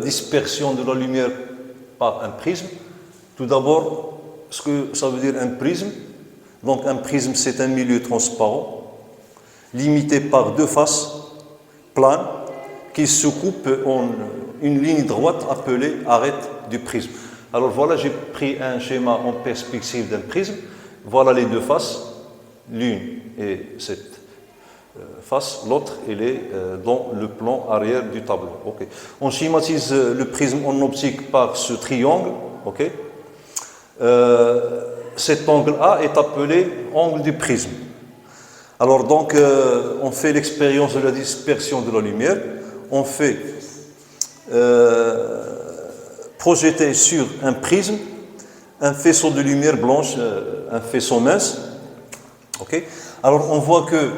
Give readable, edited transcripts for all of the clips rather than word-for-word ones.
Dispersion de la lumière par un prisme. Tout d'abord, ce que ça veut dire un prisme. Donc un prisme, c'est un milieu transparent, limité par deux faces planes qui se coupent en une ligne droite appelée arête du prisme. Alors voilà, j'ai pris un schéma en perspective d'un prisme. Voilà les deux faces, l'une est cette face, l'autre elle est dans le plan arrière du tableau. Okay. On schématise le prisme en optique par ce triangle. Okay. Cet angle A est appelé angle du prisme. Alors donc, on fait l'expérience de la dispersion de la lumière. On fait projeter sur un prisme un faisceau de lumière blanche, un faisceau mince. Okay. Alors on voit que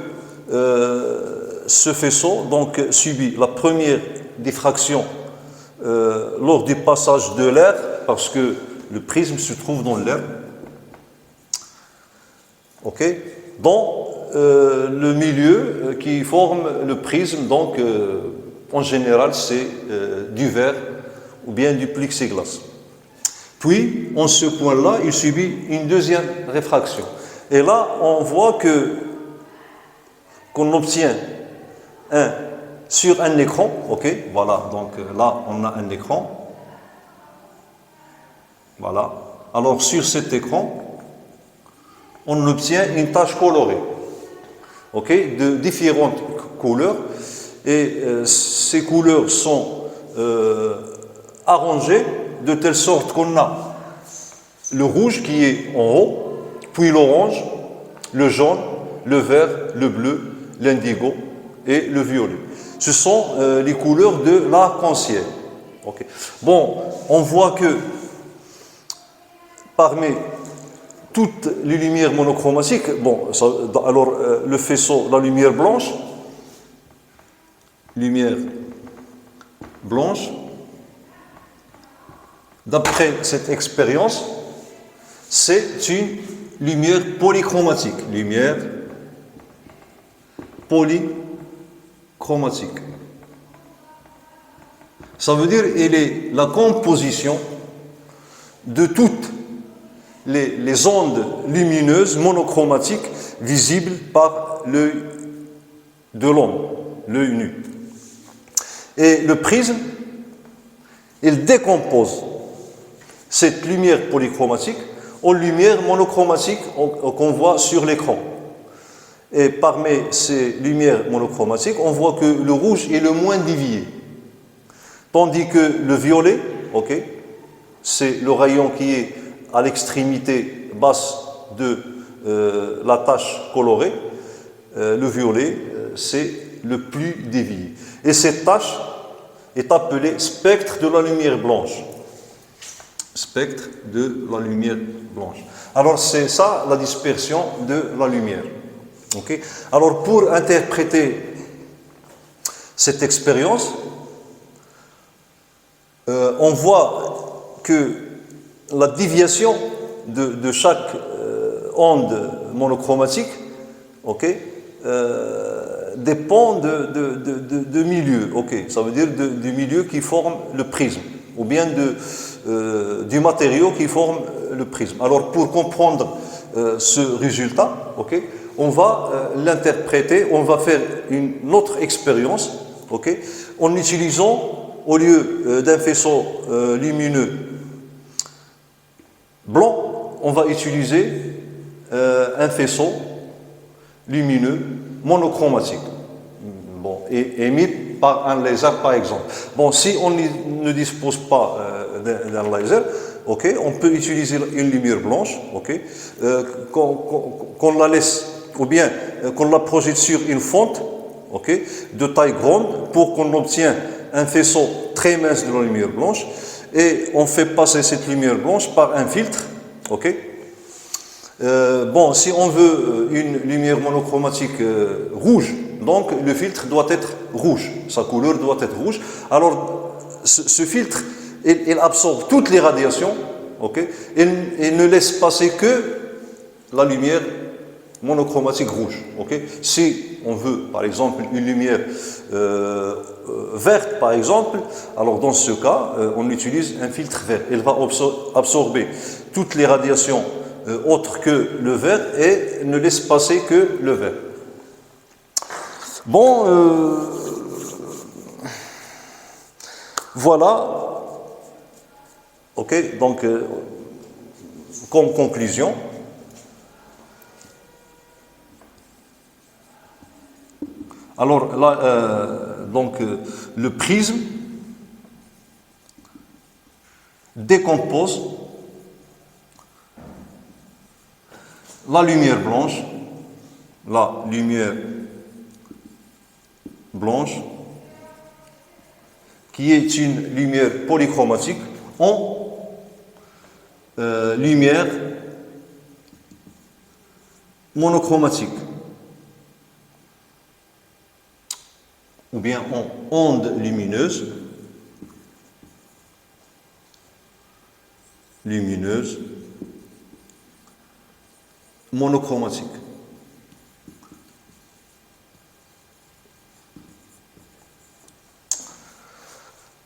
ce faisceau donc, subit la première diffraction lors du passage de l'air, parce que le prisme se trouve dans l'air. Okay. Dans le milieu qui forme le prisme, donc en général c'est du verre ou bien du plexiglas. Puis, en ce point-là, il subit une deuxième réfraction. Et là, on voit qu'on obtient sur un écran, ok, voilà, donc là, on a un écran. Voilà. Alors, sur cet écran, on obtient une tache colorée, ok, de différentes couleurs. Et ces couleurs sont arrangées de telle sorte qu'on a le rouge qui est en haut, puis l'orange, le jaune, le vert, le bleu, l'indigo et le violet. Ce sont les couleurs de l'arc-en-ciel. Okay. Bon, on voit que parmi toutes les lumières monochromatiques, bon, ça, alors le faisceau, la lumière blanche, d'après cette expérience, c'est une lumière polychromatique. Lumière polychromatique. Ça veut dire qu'elle est la composition de toutes les ondes lumineuses monochromatiques visibles par l'œil de l'homme, l'œil nu. Et le prisme, il décompose cette lumière polychromatique en lumière monochromatique qu'on voit sur l'écran. Et parmi ces lumières monochromatiques, on voit que le rouge est le moins dévié. Tandis que le violet, okay, c'est le rayon qui est à l'extrémité basse de la tache colorée. Le violet, c'est le plus dévié. Et cette tache est appelée spectre de la lumière blanche. Spectre de la lumière blanche. Alors c'est ça la dispersion de la lumière. Okay. Alors pour interpréter cette expérience, on voit que la déviation de chaque onde monochromatique, okay, dépend de milieu. Okay. Ça veut dire du milieu qui forme le prisme, ou bien du matériau qui forme le prisme. Alors pour comprendre ce résultat, okay, on va l'interpréter, on va faire une autre expérience, okay, en utilisant, au lieu d'un faisceau lumineux blanc, on va utiliser un faisceau lumineux monochromatique, bon, et émis par un laser par exemple. Bon, si on ne dispose pas d'un laser, okay, on peut utiliser une lumière blanche, okay, qu'on la laisse, ou bien qu'on la projette sur une fonte, okay, de taille grande, pour qu'on obtienne un faisceau très mince de la lumière blanche, et on fait passer cette lumière blanche par un filtre, okay. Bon, si on veut une lumière monochromatique rouge, donc le filtre doit être rouge, sa couleur doit être rouge. Alors, ce filtre, il absorbe toutes les radiations, okay, et ne laisse passer que la lumière monochromatique rouge. Okay. Si on veut, par exemple, une lumière verte par exemple, alors dans ce cas, on utilise un filtre vert. Il va absorber toutes les radiations autres que le vert et ne laisse passer que le vert. Bon, voilà. Ok, donc comme conclusion, alors là, le prisme décompose la lumière blanche, qui est une lumière polychromatique, en lumière monochromatique, ou bien en onde lumineuse monochromatique.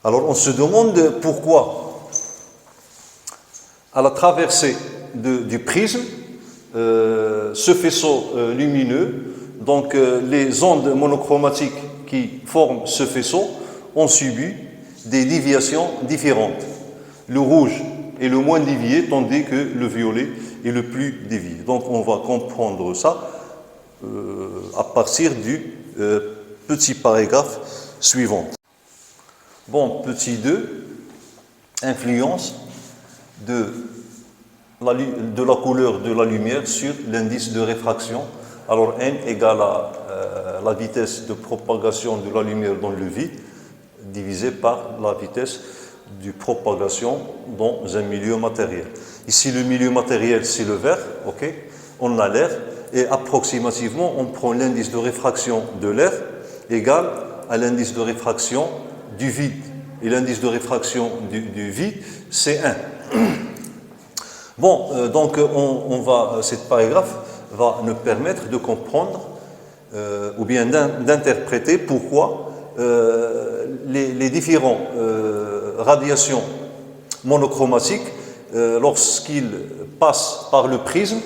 Alors on se demande pourquoi, à la traversée du prisme, ce faisceau lumineux, donc les ondes monochromatiques qui forment ce faisceau ont subi des déviations différentes. Le rouge est le moins dévié, tandis que le violet est le plus dévié. Donc on va comprendre ça à partir du petit paragraphe suivant. Bon, petit 2, influence de la couleur de la lumière sur l'indice de réfraction. Alors n égale à la vitesse de propagation de la lumière dans le vide divisé par la vitesse de propagation dans un milieu matériel. Ici, le milieu matériel, c'est le vert, ok? On a l'air, et approximativement, on prend l'indice de réfraction de l'air égal à l'indice de réfraction du vide. Et l'indice de réfraction du vide, c'est 1. Bon, donc cette paragraphe va nous permettre de comprendre ou bien d'interpréter pourquoi les différentes radiations monochromatiques, lorsqu'ils passent par le prisme,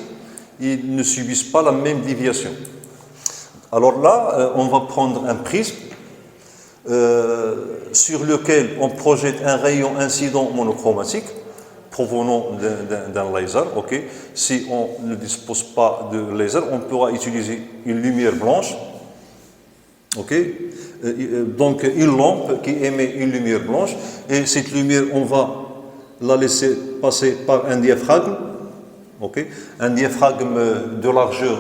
ils ne subissent pas la même déviation. Alors là, on va prendre un prisme sur lequel on projette un rayon incident monochromatique provenant d'un laser. Okay. Si on ne dispose pas de laser, on pourra utiliser une lumière blanche. Okay. Donc une lampe qui émet une lumière blanche, et cette lumière, on va la laisser passer par un diaphragme. Okay. Un diaphragme de largeur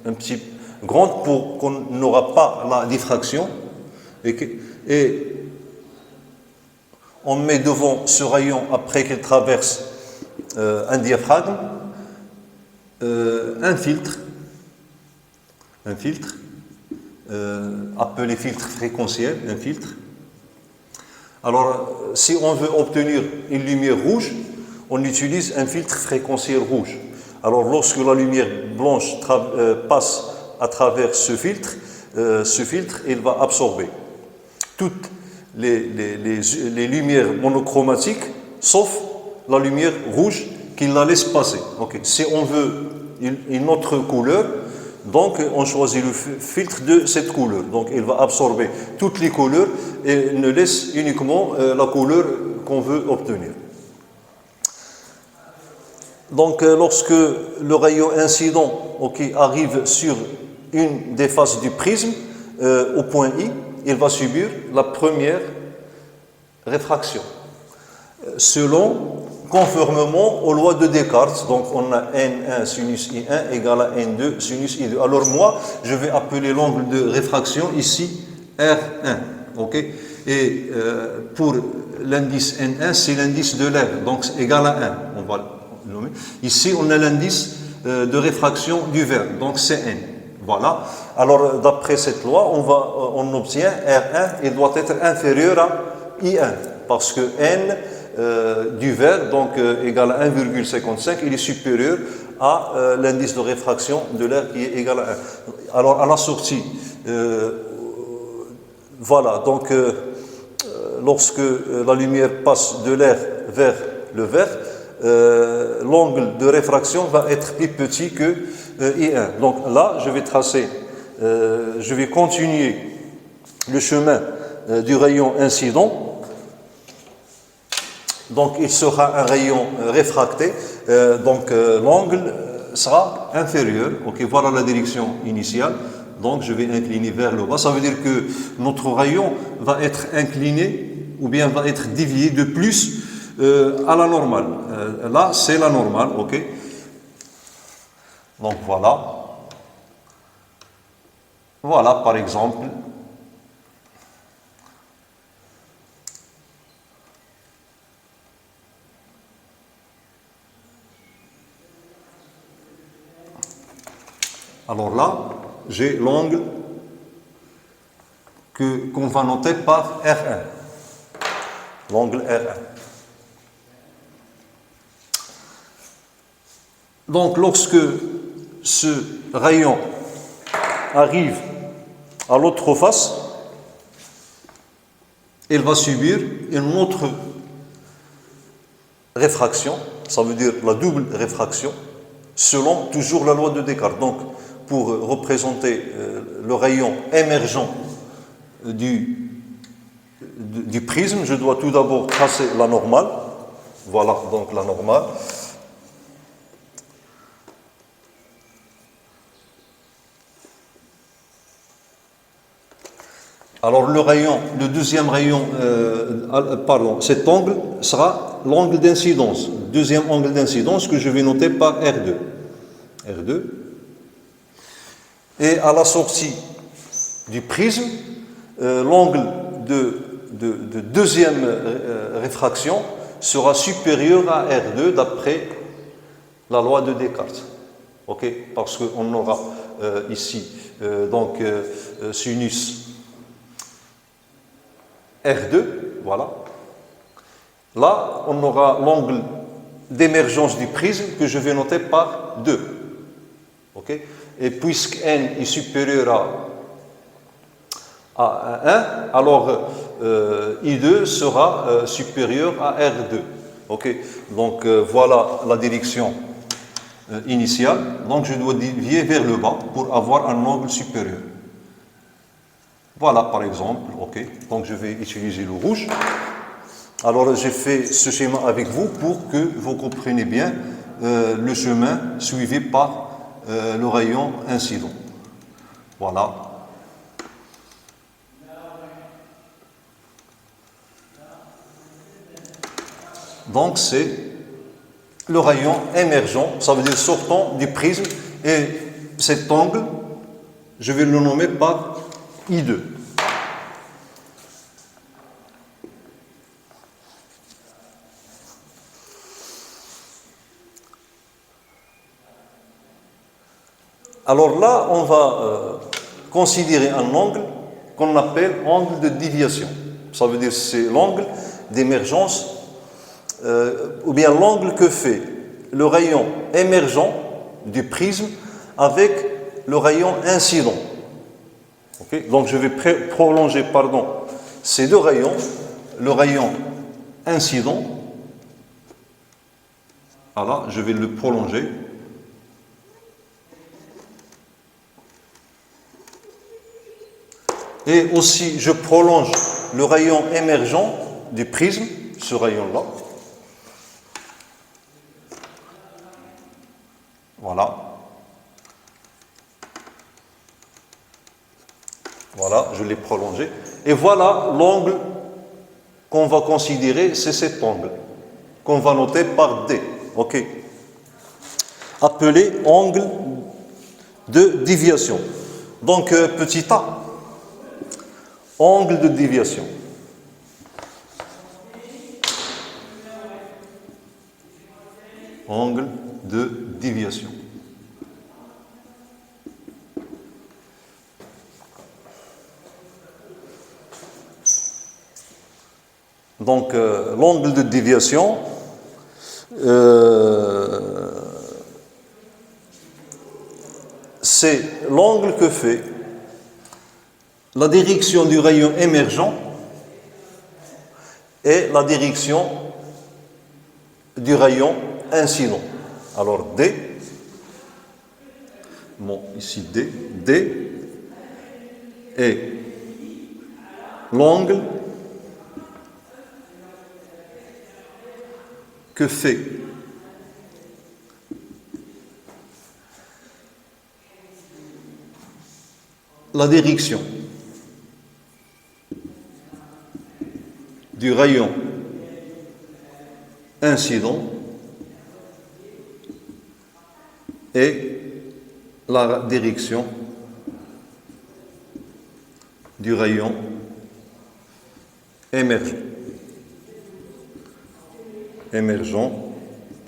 un petit grande pour qu'on n'aura pas la diffraction. Et on met devant ce rayon, après qu'il traverse un diaphragme, un filtre appelé filtre fréquentiel, un filtre. Alors, si on veut obtenir une lumière rouge, on utilise un filtre fréquentiel rouge. Alors, lorsque la lumière blanche passe à travers ce filtre, il va absorber toutes les lumières monochromatiques, sauf la lumière rouge qui la laisse passer. Okay. Si on veut une autre couleur, donc on choisit le filtre de cette couleur. Donc il va absorber toutes les couleurs et ne laisse uniquement la couleur qu'on veut obtenir. Donc lorsque le rayon incident arrive sur une des faces du prisme, au point I, il va subir la première réfraction. Conformément aux lois de Descartes, donc on a N1 sinus I1 égale à N2 sinus I2. Alors moi, je vais appeler l'angle de réfraction ici R1. Okay. Et pour l'indice N1, c'est l'indice de l'air, donc c'est égal à 1. On va le nommer. Ici, on a l'indice de réfraction du verre, donc c'est N. Voilà. Alors, d'après cette loi, on obtient R1, il doit être inférieur à I1, parce que N du verre, donc égal à 1,55, il est supérieur à l'indice de réfraction de l'air qui est égal à 1. Alors, à la sortie, Voilà, donc lorsque la lumière passe de l'air vers le verre, l'angle de réfraction va être plus petit que I1. Donc là, je vais tracer, je vais continuer le chemin du rayon incident. Donc il sera un rayon réfracté, donc l'angle sera inférieur. Ok, voilà la direction initiale. Donc je vais incliner vers le bas. Ça veut dire que notre rayon va être incliné ou bien va être dévié de plus à la normale. Là, c'est la normale, ok. Donc voilà. Voilà par exemple. Alors là, j'ai l'angle qu'on va noter par R1. L'angle R1. Donc lorsque ce rayon arrive à l'autre face, il va subir une autre réfraction, ça veut dire la double réfraction, selon toujours la loi de Descartes. Donc, pour représenter le rayon émergent du prisme, je dois tout d'abord tracer la normale. Voilà, donc la normale. Alors le deuxième rayon, cet angle sera l'angle d'incidence, deuxième angle d'incidence que je vais noter par R2. R2. Et à la sortie du prisme, l'angle de deuxième réfraction sera supérieur à R2 d'après la loi de Descartes. Ok, parce qu'on aura ici sinus R2, voilà. Là, on aura l'angle d'émergence du prisme que je vais noter par 2. Ok. Et puisque n est supérieur à 1, alors I2 sera supérieur à R2. Ok. Donc voilà la direction initiale. Donc je dois dévier vers le bas pour avoir un angle supérieur. Voilà par exemple. Ok. Donc je vais utiliser le rouge. Alors j'ai fait ce schéma avec vous pour que vous compreniez bien le chemin suivi par le rayon incident. Voilà. Donc c'est le rayon émergent, ça veut dire sortant du prisme, et cet angle, je vais le nommer par I2. Alors là, on va considérer un angle qu'on appelle angle de déviation. Ça veut dire que c'est l'angle d'émergence ou bien l'angle que fait le rayon émergent du prisme avec le rayon incident. Okay. Donc je vais prolonger ces deux rayons, le rayon incident, voilà, je vais le prolonger. Et aussi, je prolonge le rayon émergent du prisme, ce rayon-là. Voilà. Voilà, je l'ai prolongé. Et voilà l'angle qu'on va considérer, c'est cet angle, qu'on va noter par D. OK. Appelé angle de déviation. Donc, petit a. Angle de déviation. Angle de déviation. Donc, l'angle de déviation, c'est l'angle que fait la direction du rayon émergent et la direction du rayon incident. Alors D, bon ici D est l'angle que fait la direction du rayon incident et la direction du rayon émergent. Émergent,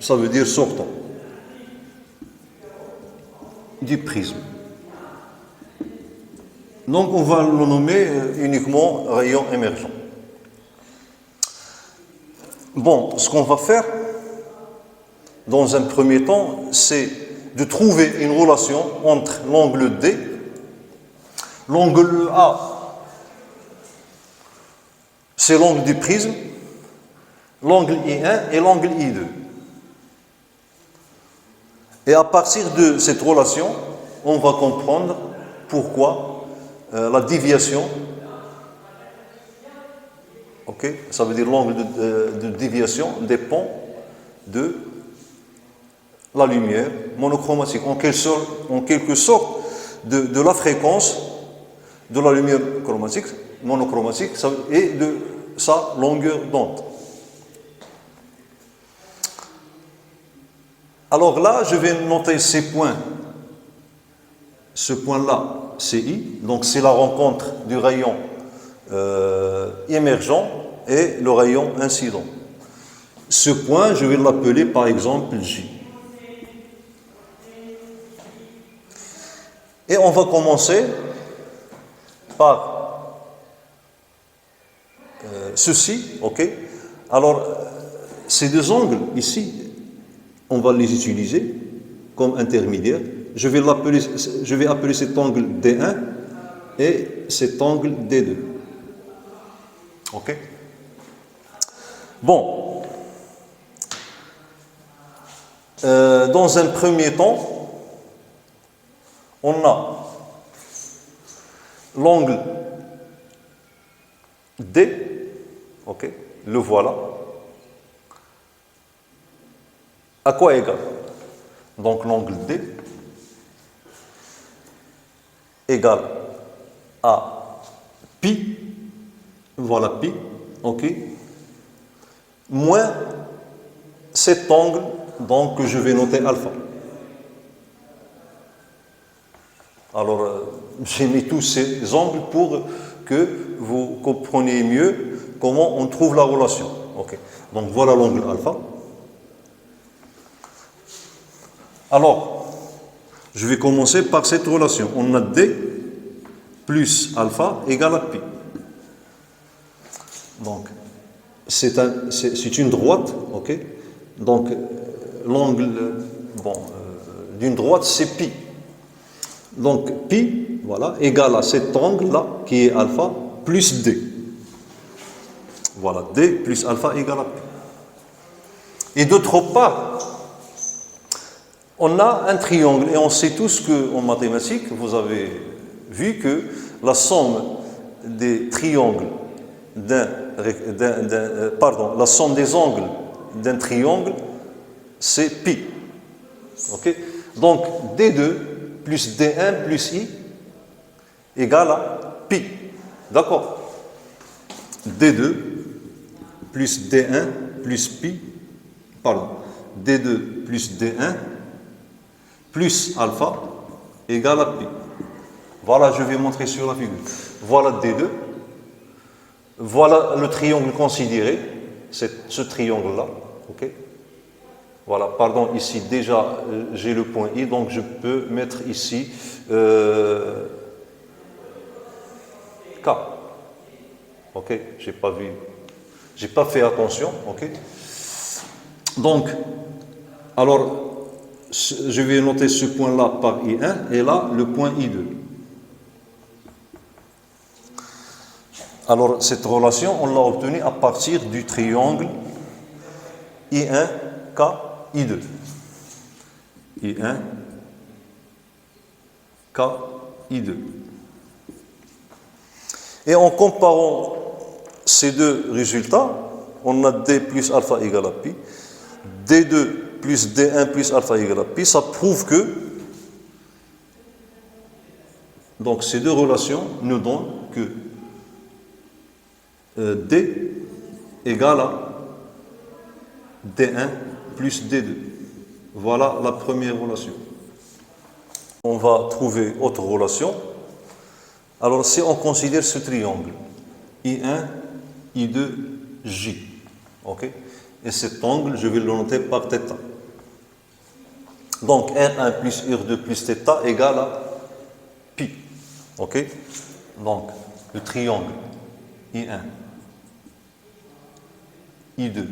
ça veut dire sortant du prisme. Donc on va le nommer uniquement rayon émergent. Bon, ce qu'on va faire dans un premier temps, c'est de trouver une relation entre l'angle D, l'angle A, c'est l'angle du prisme, l'angle I1 et l'angle I2. Et à partir de cette relation, on va comprendre pourquoi la déviation, ok, ça veut dire l'angle de déviation dépend de la lumière monochromatique, en quelque sorte de la fréquence de la lumière monochromatique et de sa longueur d'onde. Alors là, je vais noter ces points. Ce point-là, c'est I, donc c'est la rencontre du rayon émergent et le rayon incident. Ce point, je vais l'appeler par exemple J. Et on va commencer par ceci, ok? Alors, ces deux angles ici, on va les utiliser comme intermédiaires. Je vais appeler cet angle D1 et cet angle D2. Ok? Bon. Dans un premier temps, on a l'angle D, ok, le voilà. À quoi égal? Donc l'angle D égale à pi, voilà pi, ok, moins cet angle, donc que je vais noter alpha. Alors, j'ai mis tous ces angles pour que vous compreniez mieux comment on trouve la relation. Ok. Donc voilà l'angle alpha. Alors, je vais commencer par cette relation. On a D plus alpha égale à pi. Donc, c'est une droite, ok. Donc, l'angle d'une droite, c'est pi. Donc, pi, voilà, égale à cet angle-là, qui est alpha, plus D. Voilà, D plus alpha égale à pi. Et d'autre part, on a un triangle, et on sait tous qu'en mathématiques, vous avez vu que la somme des triangles la somme des angles d'un triangle, c'est pi. Ok? Donc, D2 plus D1 plus I égale à pi. D'accord? D2 plus D1 plus pi, D2 plus D1 plus alpha égale à pi. Voilà, je vais montrer sur la figure. Voilà D2. Voilà le triangle considéré, ce triangle-là. Ok? Voilà, pardon, ici déjà j'ai le point I, donc je peux mettre ici K. Ok, j'ai pas fait attention. Ok. Donc, alors, je vais noter ce point-là par I1 et là le point I2. Alors, cette relation, on l'a obtenue à partir du triangle I1, K, I2. I1, K, I2. Et en comparant ces deux résultats, on a D plus alpha égale à pi, D2 plus D1 plus alpha égale à pi, ça prouve que donc ces deux relations nous donnent que D égale à D1 plus D2. Voilà la première relation. On va trouver autre relation. Alors si on considère ce triangle, I1, I2, J, ok? Et cet angle, je vais le noter par θ. Donc R1 plus R2 plus θ égale à pi, ok? Donc le triangle I1, I2,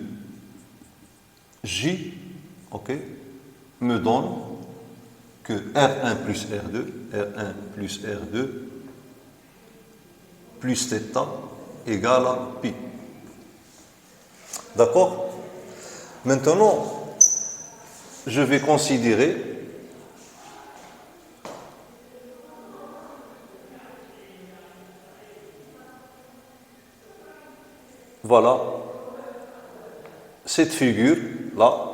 J, ok, me donne que R1 plus R2 plus θ égale à pi. D'accord? Maintenant, je vais considérer voilà cette figure là,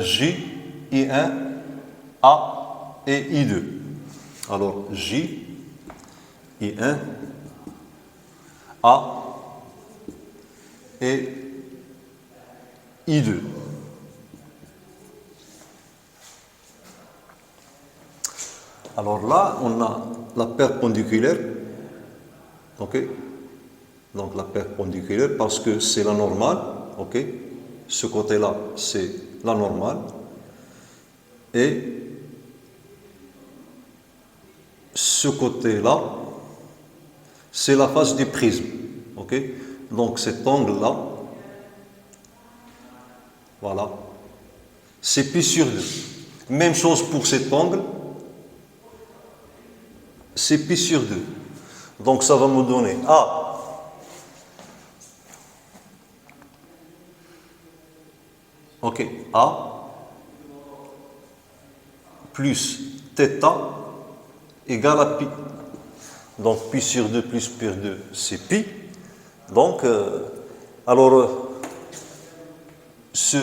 J, I1, A et I2. Alors J, I1, A et I2. Alors là, on a la perpendiculaire, ok? Donc la perpendiculaire parce que c'est la normale, ok? Ce côté-là, c'est la normale. Et ce côté-là, c'est la face du prisme, ok? Donc cet angle-là, voilà, c'est pi sur 2. Même chose pour cet angle, c'est pi sur 2. Donc ça va me donner A ok, A plus θ égale à pi. Donc pi sur 2 plus pi sur 2, c'est pi. Donc, ce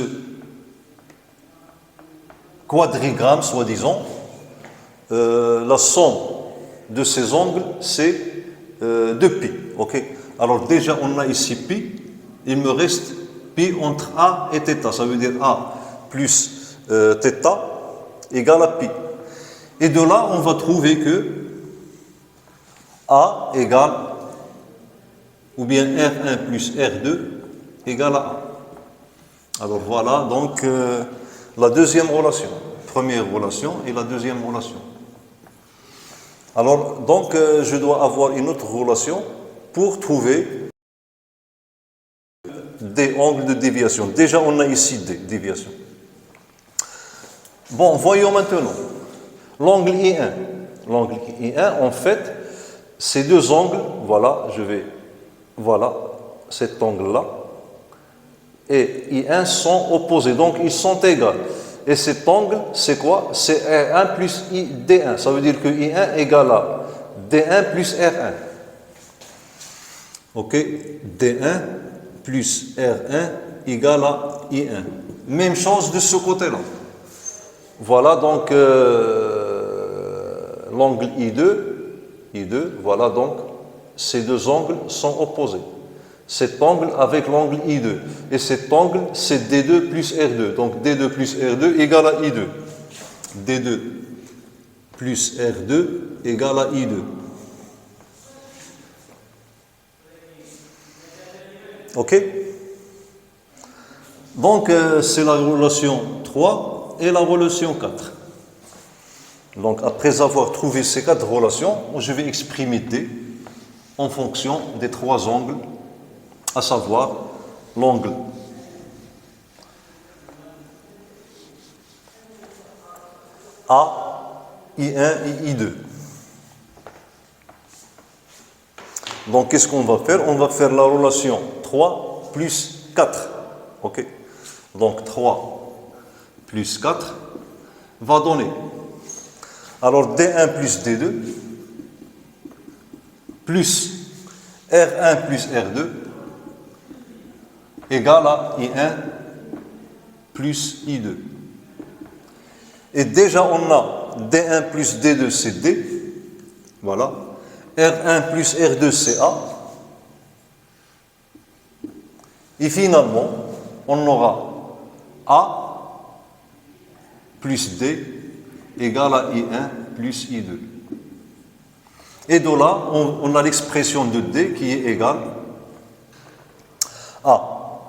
quadrigramme, soi-disant, la somme de ces angles, c'est 2pi. Okay? Alors déjà, on a ici pi, il me reste pi entre A et θ. Ça veut dire A plus θ égale à pi. Et de là, on va trouver que A égale, ou bien R1 plus R2 égale à A. Alors voilà donc la deuxième relation. Première relation et la deuxième relation. Alors donc je dois avoir une autre relation pour trouver des angles de déviation. Déjà on a ici des déviations. Bon, voyons maintenant l'angle I1. L'angle I1, en fait, ces deux angles, voilà, voilà, cet angle-là, et I1 sont opposés, donc ils sont égaux. Et cet angle, c'est quoi? C'est R1 plus D1. Ça veut dire que I1 égale à D1 plus R1. Ok? D1 plus R1 égale à I1. Même chose de ce côté-là. Voilà donc l'angle I2, voilà donc ces deux angles sont opposés. Cet angle avec l'angle I2. Et cet angle, c'est D2 plus R2. Donc D2 plus R2 égale à I2. D2 plus R2 égale à I2. Ok? Donc c'est la relation 3 et la relation 4. Donc après avoir trouvé ces quatre relations, je vais exprimer D en fonction des trois angles, à savoir l'angle A, I1 et I2. Donc, qu'est-ce qu'on va faire? On va faire la relation 3 plus 4. Ok? Donc, 3 plus 4 va donner. Alors, D1 plus D2 plus R1 plus R2 égale à I1 plus I2. Et déjà, on a D1 plus D2, c'est D. Voilà. R1 plus R2, c'est A. Et finalement, on aura A plus D égale à I1 plus I2. Et de là, on a l'expression de D qui est égale à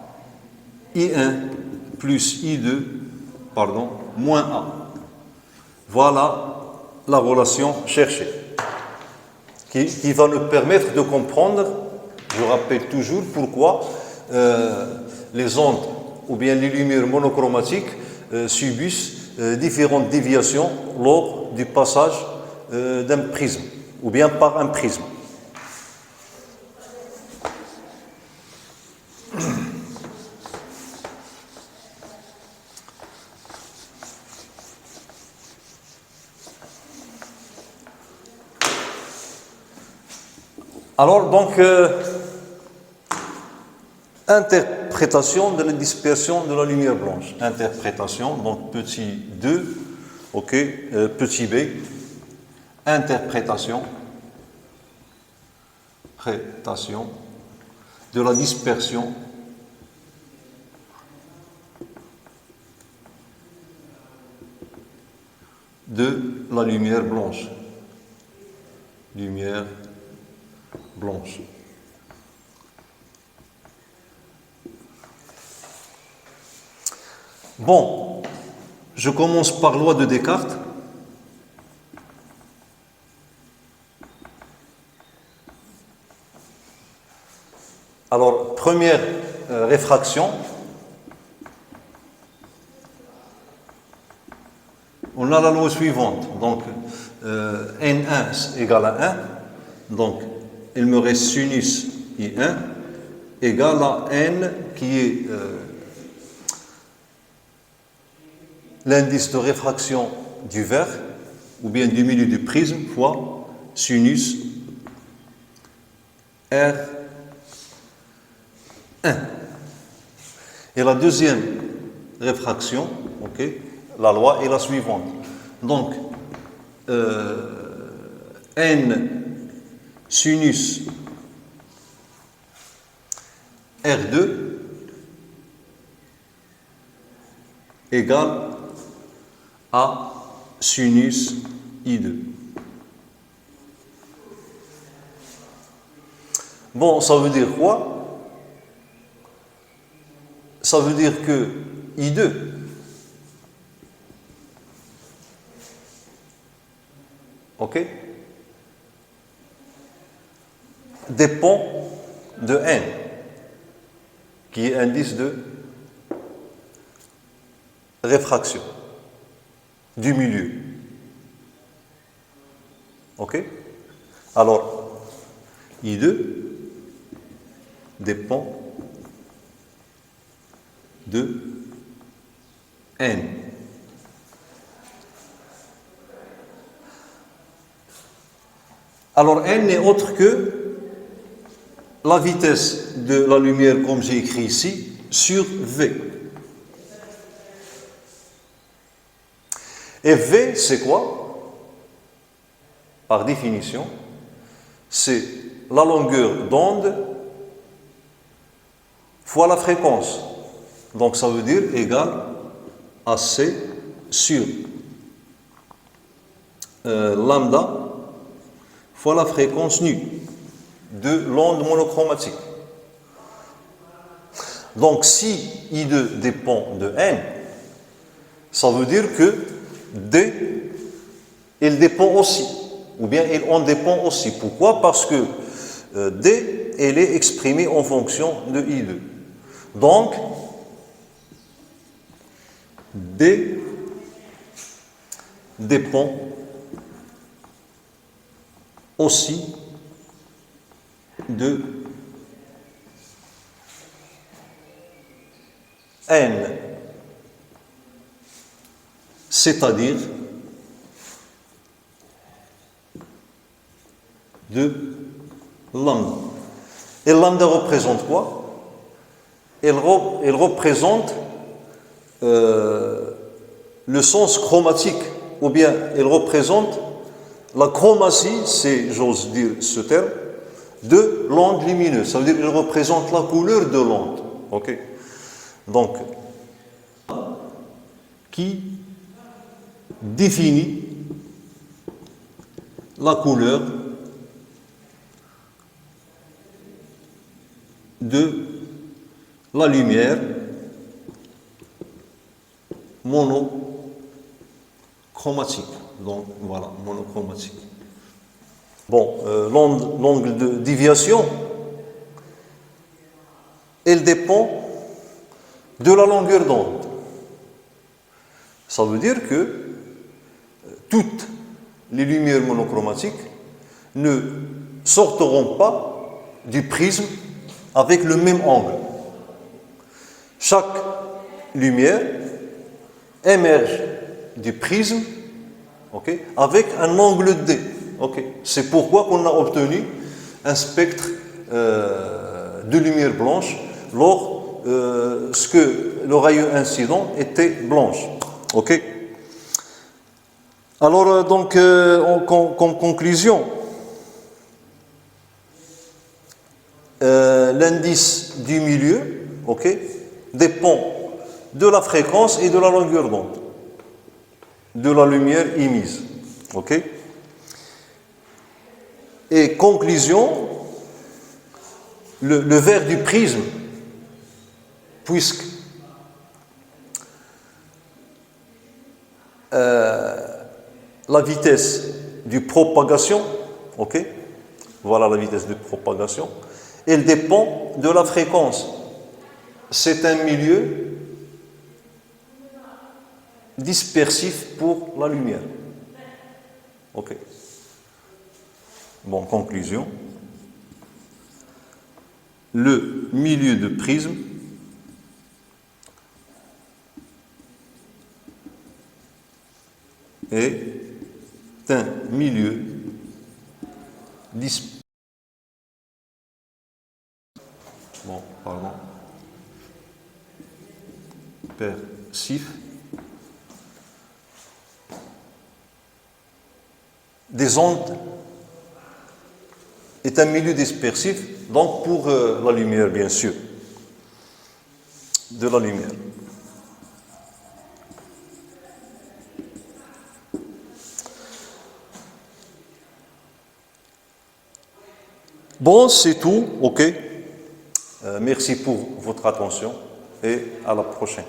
I1 plus I2, pardon, moins A. Voilà la relation cherchée, qui va nous permettre de comprendre, je rappelle toujours, pourquoi les ondes ou bien les lumières monochromatiques subissent différentes déviations lors du passage d'un prisme, ou bien par un prisme. Alors, donc, interprétation de la dispersion de la lumière blanche. Interprétation, donc petit 2, ok, petit b, interprétation de la dispersion de la lumière blanche. Lumière blanche. Bon, je commence par loi de Descartes. Alors, première réfraction. On a la loi suivante. Donc, N1 égale à 1. Donc, il me reste sinus I1 égale à N qui est l'indice de réfraction du verre ou bien du milieu du prisme fois sinus R1. Et la deuxième réfraction, ok, la loi est la suivante. Donc, N sinus R2 égale à sinus I2. Bon, ça veut dire quoi? Ça veut dire que I2 ok, dépend de N, qui est indice de réfraction du milieu. Ok? Alors, I2 dépend de N. Alors, N n'est autre que la vitesse de la lumière, comme j'ai écrit ici, sur V. Et V, c'est quoi? Par définition, c'est la longueur d'onde fois la fréquence. Donc, ça veut dire égal à C sur lambda fois la fréquence nue de l'onde monochromatique. Donc, si I2 dépend de N, ça veut dire que D, il dépend aussi, ou bien il en dépend aussi. Pourquoi? Parce que D, elle est exprimée en fonction de I2. Donc, D dépend aussi de n, c'est-à-dire de lambda. Et lambda représente quoi? Elle représente le sens chromatique, ou bien elle représente la chromatie, c'est, j'ose dire ce terme, de l'onde lumineuse. Ça veut dire qu'elle représente la couleur de l'onde. Ok? Donc, qui définit la couleur de la lumière monochromatique. Donc voilà, monochromatique. Bon, l'angle de déviation, elle dépend de la longueur d'onde. Ça veut dire que toutes les lumières monochromatiques ne sortiront pas du prisme avec le même angle. Chaque lumière émerge du prisme, okay, avec un angle D. Okay. C'est pourquoi on a obtenu un spectre de lumière blanche lorsque le rayon incident était blanche. Okay. Alors, donc, comme conclusion, l'indice du milieu, okay, dépend de la fréquence et de la longueur d'onde de la lumière émise. Okay. Et conclusion, le verre du prisme, puisque la vitesse de propagation, ok, voilà la vitesse de propagation, elle dépend de la fréquence. C'est un milieu dispersif pour la lumière. Ok. Bon, conclusion. Le milieu de prisme est un milieu dispersif. Bon, pardon. Persif des ondes est un milieu dispersif, donc pour la lumière, bien sûr, de la lumière. Bon, c'est tout, ok. Merci pour votre attention et à la prochaine.